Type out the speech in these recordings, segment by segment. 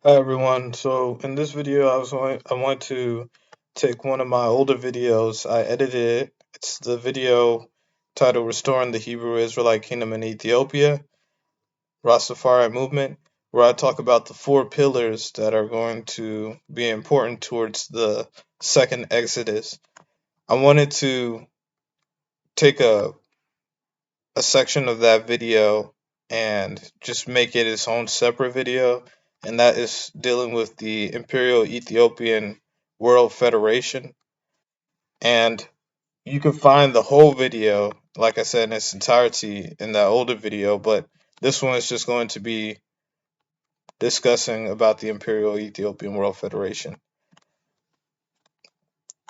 Hi everyone. So in this video, I want to take one of my older videos. I edited it. It's the video titled "Restoring the Hebrew Israelite Kingdom in Ethiopia: Rastafari Movement," where I talk about the four pillars that are going to be important towards the second Exodus. I wanted to take a section of that video and just make it its own separate video, and that is dealing with the Imperial Ethiopian World Federation. And you can find the whole video, like I said, in its entirety in that older video, but this one is just going to be discussing about the Imperial Ethiopian World Federation.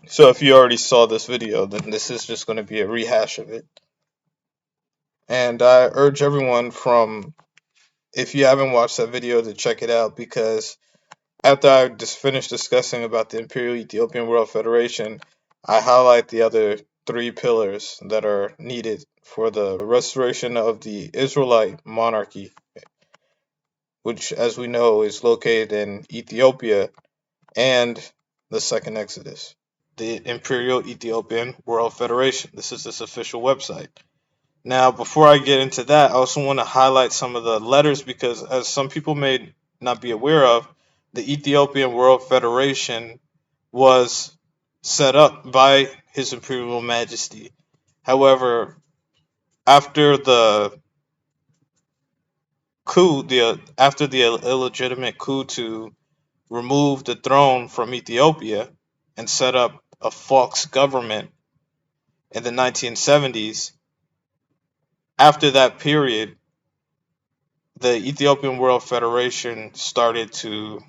So if you already saw this video, then this is just going to be a rehash of it. And I urge everyone from, if you haven't watched that video, to check it out, because after I just finished discussing about the Imperial Ethiopian World Federation, I highlight the other three pillars that are needed for the restoration of the Israelite monarchy, which, as we know, is located in Ethiopia, and the second Exodus. The Imperial Ethiopian World Federation. This is its official website. Now, before I get into that, I also want to highlight some of the letters because, as some people may not be aware of, the Ethiopian World Federation was set up by His Imperial Majesty. However, after the after the illegitimate coup to remove the throne from Ethiopia and set up a Fox government in the 1970s, after that period, the Ethiopian World Federation started to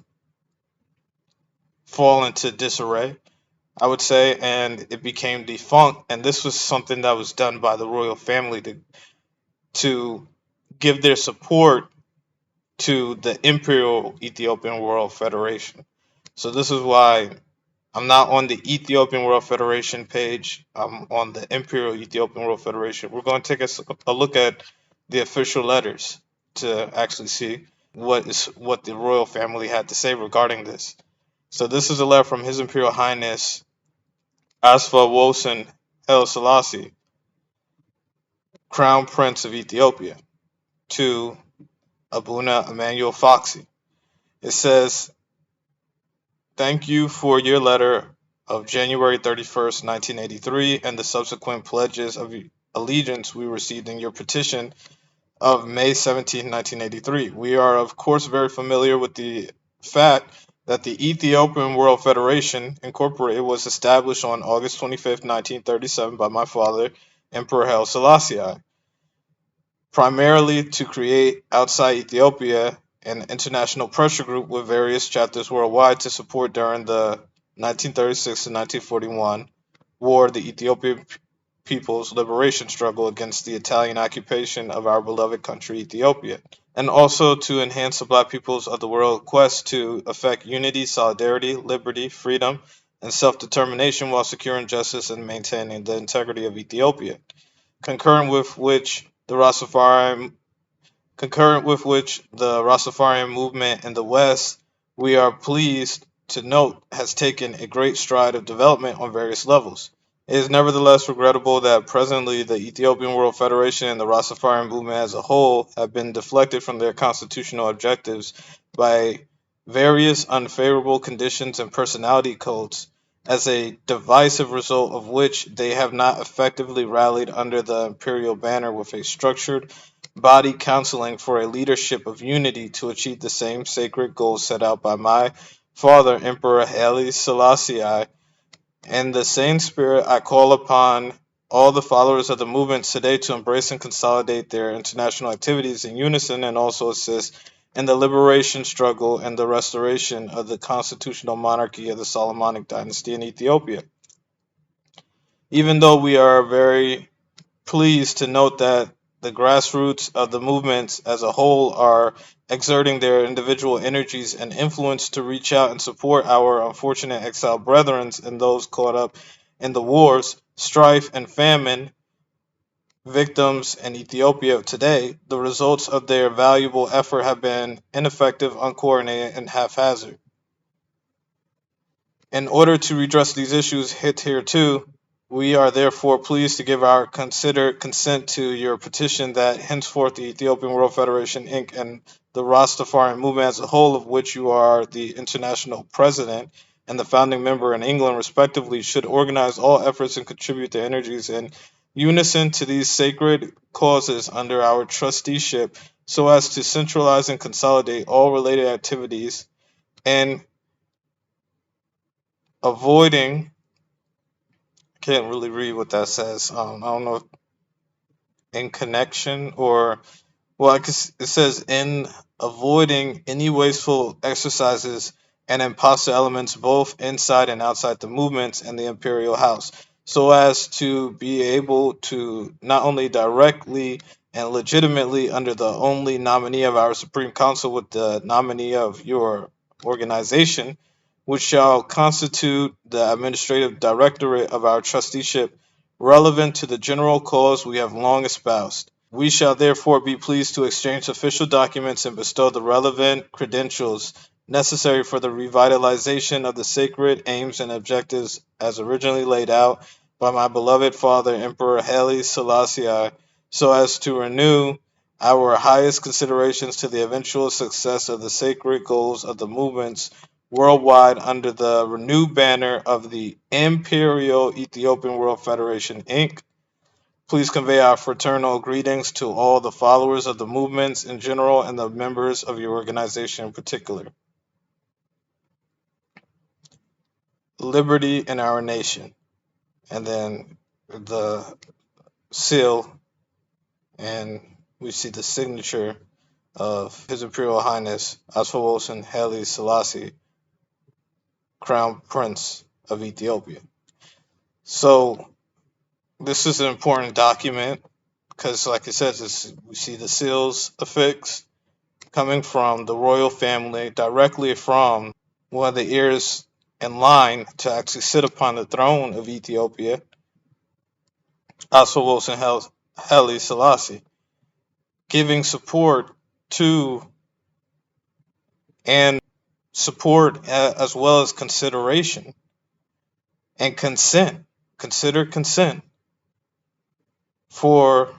fall into disarray, I would say, and it became defunct. And this was something that was done by the royal family to give their support to the Imperial Ethiopian World Federation. So this is why I'm not on the Ethiopian World Federation page. I'm on the Imperial Ethiopian World Federation. We're going to take a look at the official letters to actually see what the royal family had to say regarding this. So this is a letter from His Imperial Highness Asfa Wosen El Selassie, Crown Prince of Ethiopia, to Abuna Emmanuel Foxy. It says, "Thank you for your letter of January 31st, 1983, and the subsequent pledges of allegiance we received in your petition of May 17, 1983. We are, of course, very familiar with the fact that the Ethiopian World Federation Incorporated was established on August 25, 1937 by my father, Emperor Haile Selassie, primarily to create outside Ethiopia an international pressure group with various chapters worldwide to support during the 1936 to 1941 war the Ethiopian people's liberation struggle against the Italian occupation of our beloved country Ethiopia, and also to enhance the black peoples of the world quest to effect unity, solidarity, liberty, freedom, and self-determination while securing justice and maintaining the integrity of Ethiopia, concurrent with which the Rastafarian movement in the West, we are pleased to note, has taken a great stride of development on various levels. It is nevertheless regrettable that presently the Ethiopian World Federation and the Rastafarian movement as a whole have been deflected from their constitutional objectives by various unfavorable conditions and personality cults, as a divisive result of which they have not effectively rallied under the imperial banner with a structured body counseling for a leadership of unity to achieve the same sacred goals set out by my father, Emperor Haile Selassie. In the same spirit, I call upon all the followers of the movement today to embrace and consolidate their international activities in unison and also assist in the liberation struggle and the restoration of the constitutional monarchy of the Solomonic dynasty in Ethiopia. Even though we are very pleased to note that the grassroots of the movements as a whole are exerting their individual energies and influence to reach out and support our unfortunate exiled brethren and those caught up in the wars, strife, and famine victims in Ethiopia of today, the results of their valuable effort have been ineffective, uncoordinated, and haphazard. In order to redress these issues hit here too, we are therefore pleased to give our considered consent to your petition that henceforth the Ethiopian World Federation Inc. and the Rastafarian movement as a whole, of which you are the international president and the founding member in England respectively, should organize all efforts and contribute their energies in unison to these sacred causes under our trusteeship so as to centralize and consolidate all related activities and avoiding. Can't really read what that says. I don't know if in connection or well, it says in avoiding any wasteful exercises and imposter elements both inside and outside the movements and the Imperial House, so as to be able to not only directly and legitimately under the only nominee of our Supreme Council with the nominee of your organization, which shall constitute the administrative directorate of our trusteeship relevant to the general cause we have long espoused. We shall therefore be pleased to exchange official documents and bestow the relevant credentials necessary for the revitalization of the sacred aims and objectives as originally laid out by my beloved father, Emperor Haile Selassie, so as to renew our highest considerations to the eventual success of the sacred goals of the movements worldwide under the renewed banner of the Imperial Ethiopian World Federation, Inc. Please convey our fraternal greetings to all the followers of the movements in general and the members of your organization in particular. Liberty in our nation. And then the seal, and we see the signature of His Imperial Highness Asfawosan Haile Selassie, Crown Prince of Ethiopia. So this is an important document because, like it says, we see the seals affixed coming from the royal family, directly from one of the heirs in line to actually sit upon the throne of Ethiopia, Asfawosan Haile Selassie, giving support to and support as well as consideration and consent, consider consent for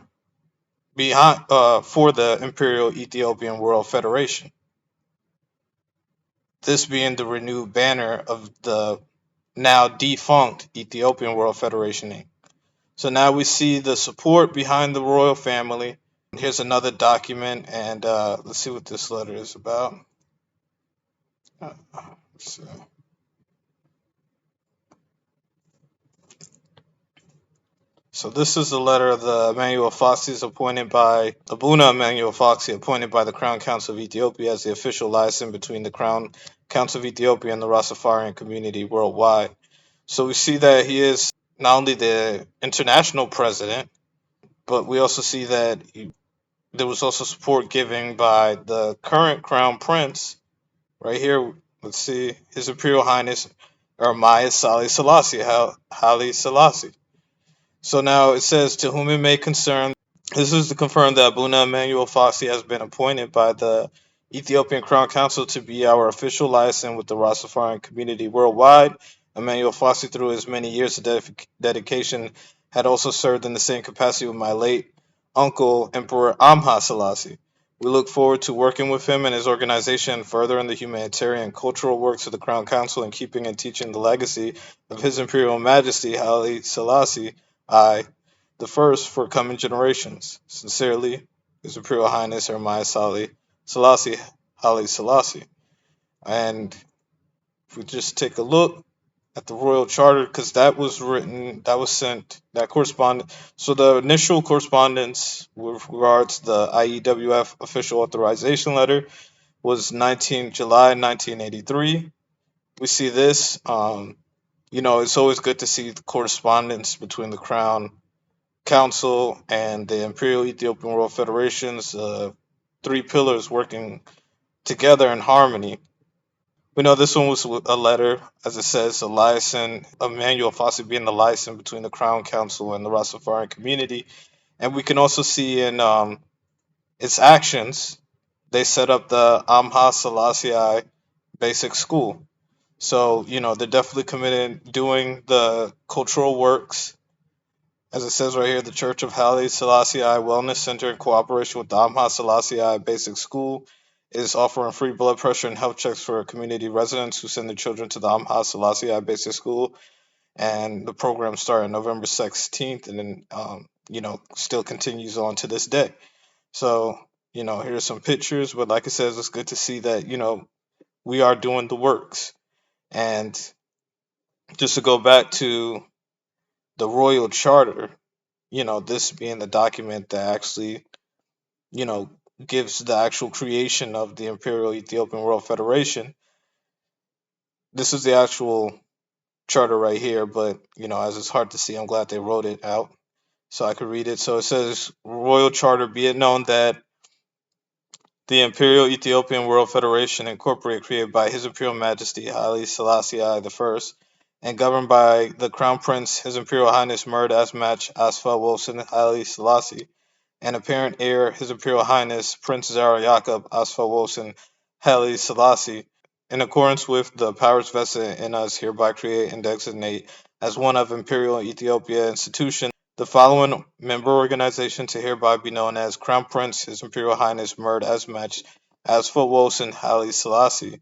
for the Imperial Ethiopian World Federation. This being the renewed banner of the now defunct Ethiopian World Federation Inc. So now we see the support behind the royal family. Here's another document, and let's see what this letter is about. Let's see. So this is the letter of the Emmanuel Foxy appointed by Abuna Emmanuel Foxy, appointed by the Crown Council of Ethiopia as the official liaison between the Crown Council of Ethiopia and the Rastafarian community worldwide. So we see that he is not only the international president, but we also see that there was also support given by the current Crown Prince, right here. Let's see, His Imperial Highness Ermias Haile Selassie. So now it says, to whom it may concern, this is to confirm that Abuna Emmanuel Foxy has been appointed by the Ethiopian Crown Council to be our official liaison with the Rastafarian community worldwide. Emmanuel Foxy, through his many years of dedication, had also served in the same capacity with my late uncle, Emperor Amha Selassie. We look forward to working with him and his organization furthering the humanitarian and cultural works of the Crown Council and keeping and teaching the legacy of His Imperial Majesty Haile Selassie I, the first for coming generations. Sincerely, His Imperial Highness Ermias Haile Selassie. And if we just take a look at the Royal Charter, because that was written, that was sent, that correspondence. So the initial correspondence with regards to the IEWF official authorization letter was July 1983. We see this. It's always good to see the correspondence between the Crown Council and the Imperial Ethiopian World Federation's three pillars working together in harmony. We know this one was a letter, as it says, a liaison, Emmanuel Foxy being the liaison between the Crown Council and the Rastafarian community. And we can also see in its actions, they set up the Amha Selassie Basic School. So, they're definitely committed doing the cultural works. As it says right here, the Church of Haile Selassie Wellness Center, in cooperation with the Amha Selassie Basic School, is offering free blood pressure and health checks for community residents who send their children to the Amha Selassie Basic School. And the program started November 16th, and then, still continues on to this day. So, here's some pictures, but like I said, it's good to see that, we are doing the works. And just to go back to the Royal Charter, this being the document that actually, gives the actual creation of the Imperial Ethiopian World Federation. This is the actual charter right here, but, as it's hard to see, I'm glad they wrote it out so I could read it. So it says, Royal Charter, be it known that the Imperial Ethiopian World Federation, Incorporated, created by His Imperial Majesty Haile Selassie I, and governed by the Crown Prince, His Imperial Highness Murd Asmach Asfa Wilson Haile Selassie, and apparent heir, His Imperial Highness Prince Zara Jacob Asfa Wilson Haile Selassie, in accordance with the powers vested in us, hereby create and designate as one of Imperial Ethiopia institution the following member organization to hereby be known as Crown Prince, His Imperial Highness Murd Asmach Asfa Wilson Haile Selassie.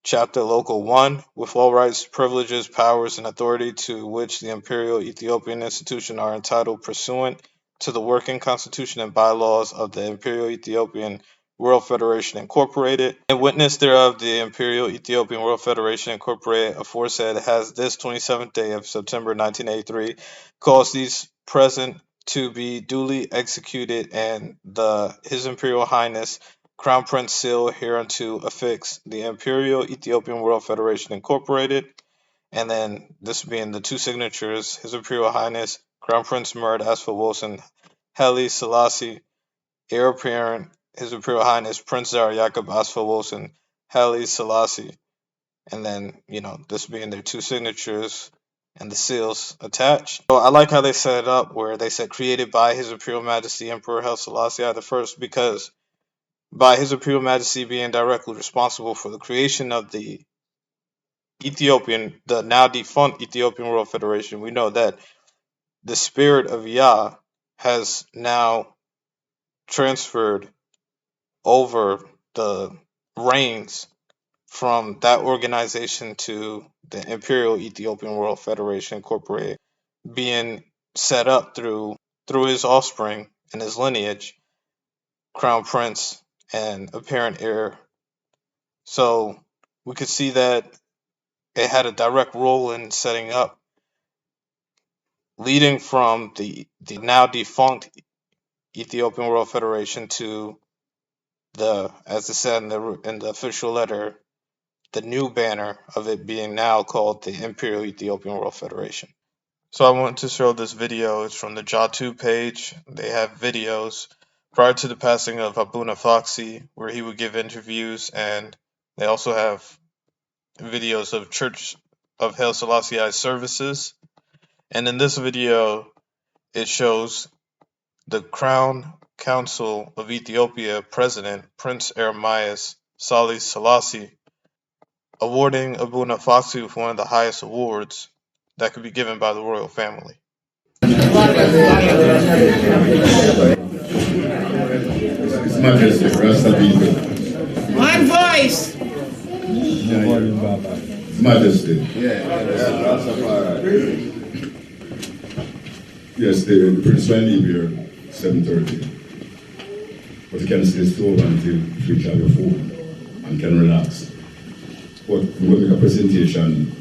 Chapter Local 1, with all rights, privileges, powers, and authority to which the Imperial Ethiopian Institution are entitled pursuant to the working constitution and bylaws of the Imperial Ethiopian World Federation Incorporated. In witness thereof, the Imperial Ethiopian World Federation Incorporated aforesaid has this 27th day of September 1983 caused these present to be duly executed, and His Imperial Highness Crown Prince seal hereunto affixed, the Imperial Ethiopian World Federation Incorporated. And then this being the two signatures, His Imperial Highness Crown Prince Murd Asfa Wilson Haile Selassie, heir apparent His Imperial Highness Prince Zara Jacob Asfa Wilson Haile Selassie. And then, this being their two signatures and the seals attached. So I like how they set it up where they said created by His Imperial Majesty Emperor Haile Selassie I, because by His Imperial Majesty being directly responsible for the creation of the now defunct Ethiopian World Federation, we know that the spirit of Yah has now transferred over the reins from that organization to the Imperial Ethiopian World Federation Incorporated, being set up through his offspring and his lineage, Crown Prince and apparent heir. So we could see that it had a direct role in setting up, leading from the now defunct Ethiopian World Federation to as it said in the official letter, the new banner of it being now called the Imperial Ethiopian World Federation. So I want to show this video. It's from the Jatu page. They have videos prior to the passing of Abuna Foxy, where he would give interviews, and they also have videos of Church of Haile Selassie services. And in this video, it shows the Crown Council of Ethiopia President Prince Eremias Haile Selassie awarding Abuna Foxy with one of the highest awards that could be given by the royal family. His Majesty Rastafarians. One voice. His Majesty. Yes, the Prince will leave here 7:30. But you can stay still until you reach out your phone and can relax. But we will make a presentation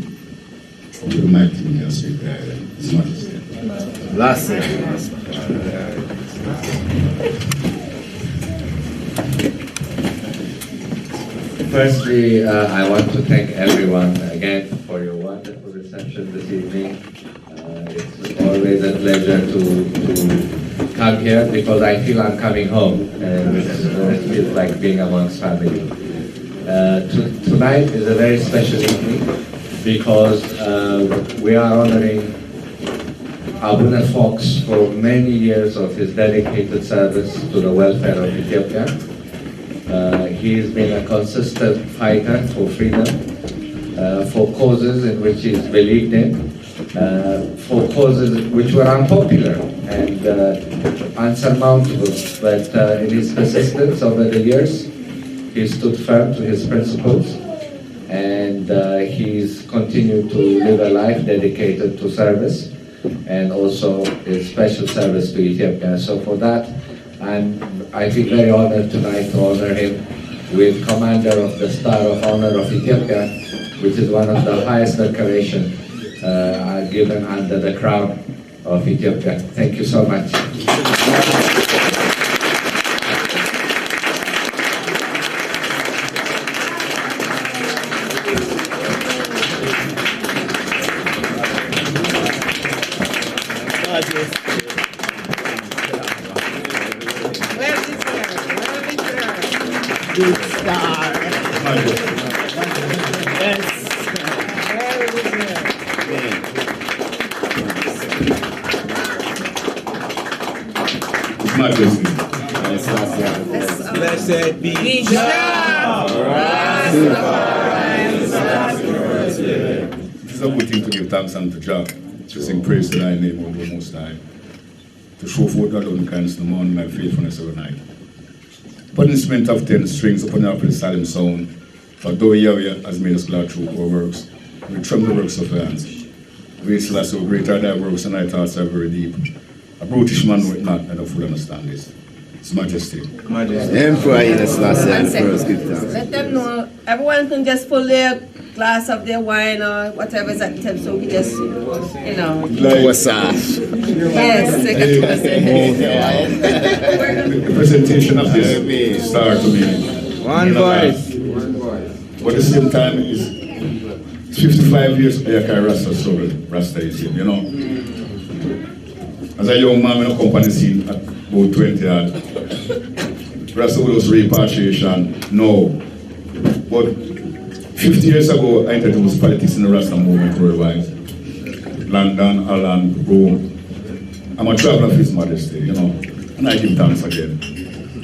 of the mic to me and speak there. His Majesty. Last thing. Firstly, I want to thank everyone again for your wonderful reception this evening. It's always a pleasure to come here because I feel I'm coming home, and it feels like being amongst family. Tonight is a very special evening because we are honoring Abuna Fox for many years of his dedicated service to the welfare of Ethiopia. He's been a consistent fighter for freedom, for causes in which he's believed in, for causes which were unpopular and unsurmountable. But in his persistence over the years, he stood firm to his principles, and he's continued to live a life dedicated to service and also his special service to Ethiopia. So for that, I feel very honored tonight to honor him with Commander of the Star of Honor of Ethiopia, which is one of the highest decorations given under the Crown of Ethiopia. Thank you so much. Good star. Yes. His Majesty. Blessed be It is a good thing to give thanks unto Jah, to sing praise to thy name, O the Most High, to show forth thy loving kindness in the morning, my faithfulness every night. Put an instrument of 10 strings upon the apple solemn sound, for though Yahweh has made us glad through our works, we tremble the works of our hands. We Celestia, so great are thy works, and thy thoughts are very deep. A brutish man would not, and a fool understand this. His Majesty. Emperor Haile Selassie the first, give thanks. Let them know. Everyone can just pull their glass of their wine or whatever is at the table, so we just, you know. What's up? Yes, The presentation of this star to me. One voice. But at the same time, it's 55 years Ayakai Rasta struggle, Rasta is here, you know. As a young man, I come on the scene at about 20 odd. Rasta was repatriation, no. But 50 years ago, I introduced politics in the Rasta movement worldwide. London, Holland, Rome. I'm a traveler of His Majesty, you know. And I give thanks again.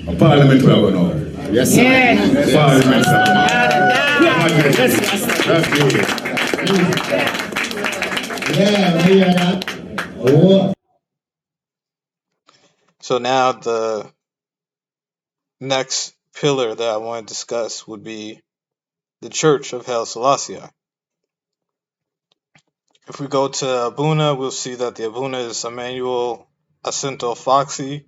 A parliament we are going on. Yes, sir. Yes. Parliament. That's good. So now the next pillar that I want to discuss would be the Church of Haile Selassie. If we go to Abuna, we'll see that the Abuna is Emmanuel Jacinto Foxy.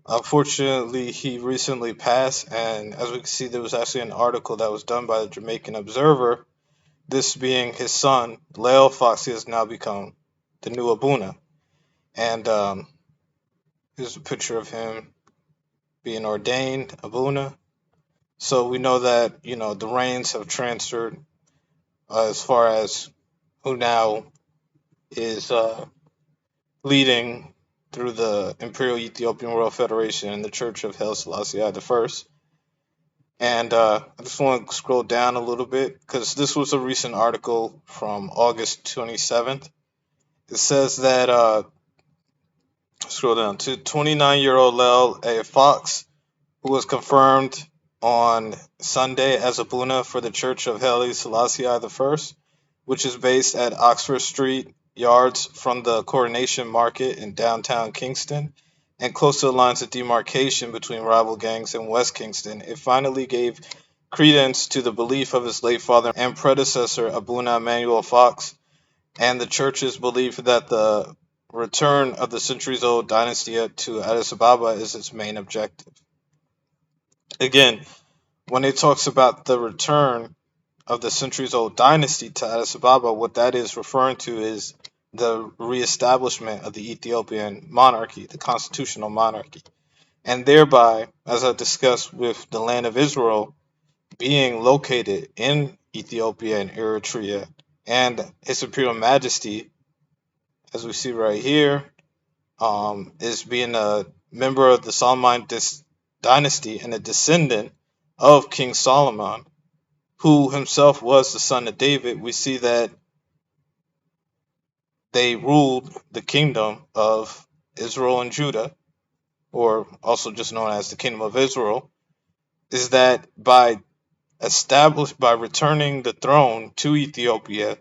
Unfortunately, he recently passed, and as we can see, there was actually an article that was done by the Jamaican Observer. This being his son, Leo Foxy, has now become the new Abuna. And here's a picture of him being ordained Abuna. So we know that, you know, the reins have transferred as far as who now is leading through the Imperial Ethiopian World Federation and the Church of Haile Selassie I. And I just want to scroll down a little bit because this was a recent article from August 27th. It says that, scroll down to 29-year-old Lel A. Fox, who was confirmed on Sunday as Abuna for the Church of Haile Selassie I, which is based at Oxford Street, yards from the Coronation Market in downtown Kingston, and close to the lines of demarcation between rival gangs in West Kingston. It finally gave credence to the belief of his late father and predecessor, Abuna Emmanuel Fox, and the church's belief that the return of the centuries-old dynasty to Addis Ababa is its main objective. Again, when it talks about the return of the centuries-old dynasty to Addis Ababa, what that is referring to is the reestablishment of the Ethiopian monarchy, the constitutional monarchy, and thereby, as I discussed with the land of Israel being located in Ethiopia and Eritrea, and His Imperial Majesty, as we see right here, is being a member of the Solomon dynasty and a descendant of King Solomon, who himself was the son of David. We see that they ruled the kingdom of Israel and Judah, or also just known as the kingdom of Israel, is that by returning the throne to Ethiopia,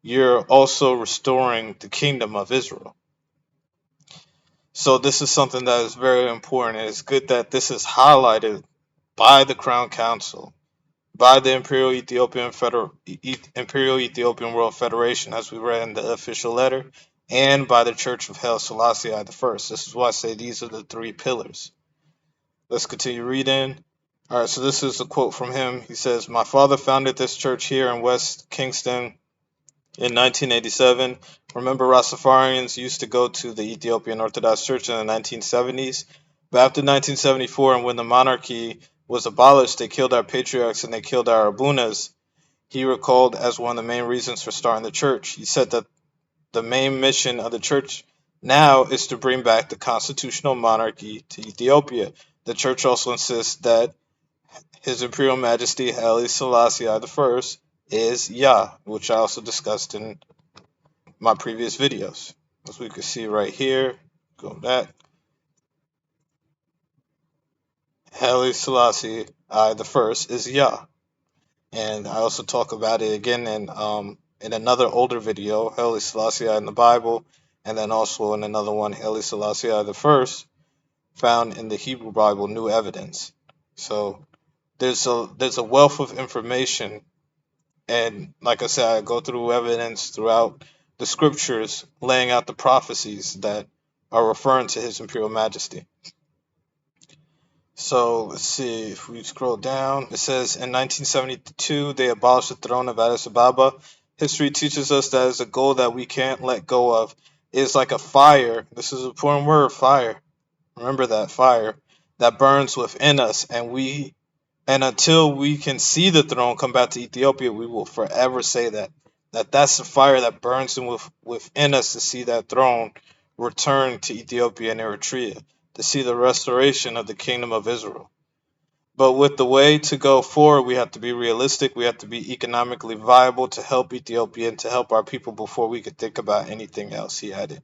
you're also restoring the kingdom of Israel. So this is something that is very important, and it's good that this is highlighted by the Crown Council, by the Imperial Ethiopian World Federation, as we read in the official letter, and by the Church of Haile Selassie I. This is why I say these are the three pillars. Let's continue reading. All right, so this is a quote from him. He says, "My father founded this church here in West Kingston in 1987. Remember, Rastafarians used to go to the Ethiopian Orthodox Church in the 1970s. But after 1974, and when the monarchy was abolished, they killed our patriarchs and they killed our Abunas," he recalled as one of the main reasons for starting the church. He said that the main mission of the church now is to bring back the constitutional monarchy to Ethiopia. The church also insists that His Imperial Majesty Haile Selassie I is Yah, which I also discussed in my previous videos. As we can see right here, go back. Haile Selassie I is Yah. And I also talk about it again in another older video, Haile Selassie I in the Bible, and then also in another one, Haile Selassie I found in the Hebrew Bible, New Evidence. So there's a wealth of information, and like I said, I go through evidence throughout the scriptures laying out the prophecies that are referring to His Imperial Majesty. So let's see, if we scroll down, it says in 1972 they abolished the throne of Addis Ababa. History teaches us that is a goal that we can't let go of. It is like a fire. This is an important word, fire. Remember that, fire that burns within us, and until we can see the throne come back to Ethiopia, we will forever say that's the fire that burns within us, to see that throne return to Ethiopia and Eritrea, to see the restoration of the kingdom of Israel. But with the way to go forward, we have to be realistic. We have to be economically viable to help Ethiopia and to help our people before we could think about anything else, he added.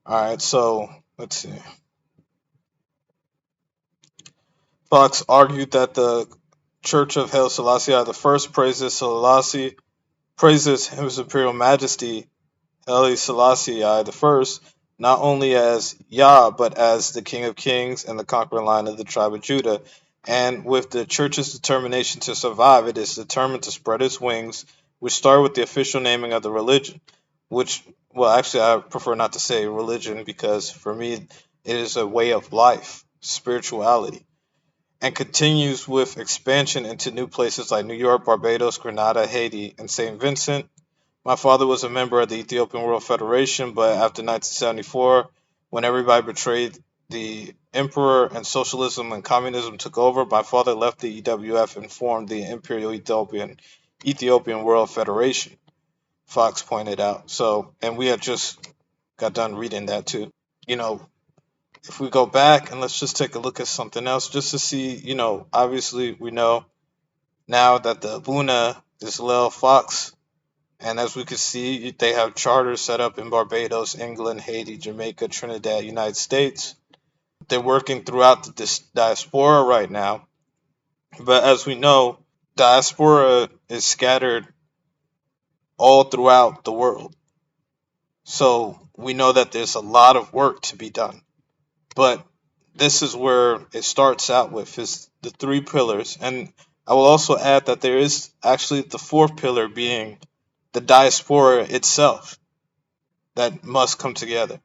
All right, so let's see. Fox argued that the Church of Haile Selassie I praises His Imperial Majesty Haile Selassie I not only as Yah, but as the King of Kings and the conquering Lion of the tribe of Judah. And with the church's determination to survive, it is determined to spread its wings, which start with the official naming of the religion, actually I prefer not to say religion, because for me it is a way of life, spirituality, and continues with expansion into new places like New York, Barbados, Grenada, Haiti, and St. Vincent. My father was a member of the Ethiopian World Federation, but after 1974, when everybody betrayed the emperor and socialism and communism took over, my father left the EWF and formed the Imperial Ethiopian World Federation, Fox pointed out. So, and we had just got done reading that too. If we go back and let's just take a look at something else just to see, obviously we know now that the Abuna is Lil Fox, and as we can see, they have charters set up in Barbados, England, Haiti, Jamaica, Trinidad, United States. They're working throughout the diaspora right now, but as we know, diaspora is scattered all throughout the world. So we know that there's a lot of work to be done. But this is where it starts out with, is the three pillars. And I will also add that there is actually the fourth pillar being the diaspora itself that must come together.